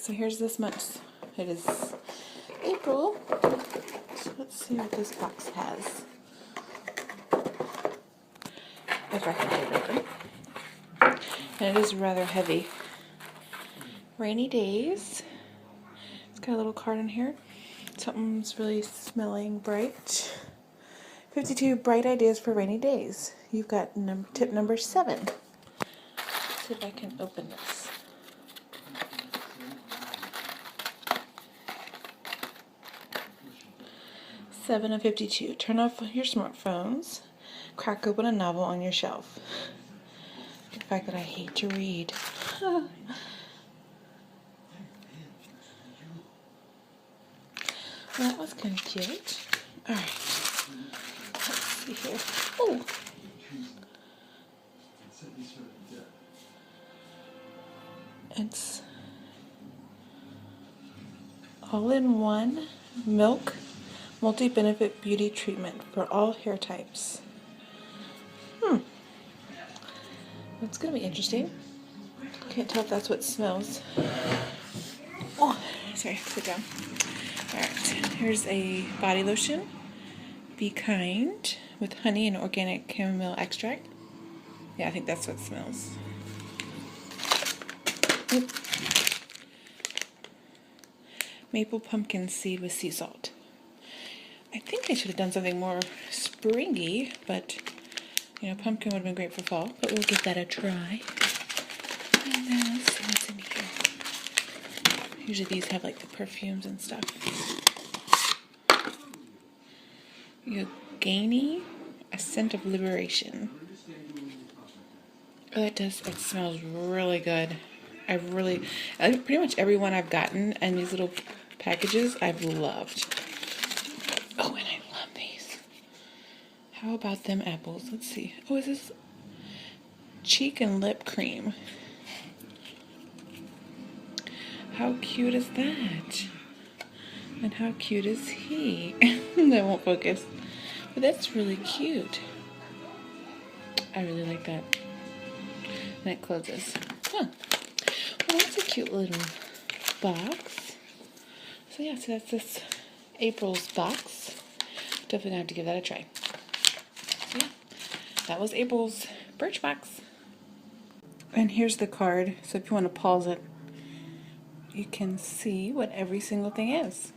So here's this month. It is April. So let's see what this box has. If I can get it open. And it is rather heavy. Rainy days. It's got a little card in here. Something's really smelling bright. 52 bright ideas for rainy days. You've got tip number 7. Let's see if I can open this. Seven of 52. Turn off your smartphones. Crack open a novel on your shelf. The fact that I hate to read. Well, that was kind of cute. Alright. Let's see here. Oh! It's all-in-one milk multi-benefit beauty treatment for all hair types. That's going to be interesting. Can't tell if that's what it smells. Oh, sorry, sit down. Alright, here's a body lotion. Be Kind with honey and organic chamomile extract. Yeah, I think that's what it smells. Oop. Maple pumpkin seed with sea salt. I think I should have done something more springy, but you know, pumpkin would have been great for fall, but we'll give that a try. And then let's see what's in here. Usually these have like the perfumes and stuff. Yogani, a scent of liberation. Oh, it does. It smells really good. Pretty much every one I've gotten and these little packages I've loved. Oh, and I love these. How about them apples? Let's see. Oh, is this cheek and lip cream? How cute is that? And how cute is he? That won't focus. But that's really cute. I really like that. And it closes. Huh. Well, that's a cute little box. So yeah, so that's this April's box. Definitely gonna have to give that a try. So yeah, that was April's Birchbox. And here's the card. So if you want to pause it, you can see what every single thing is.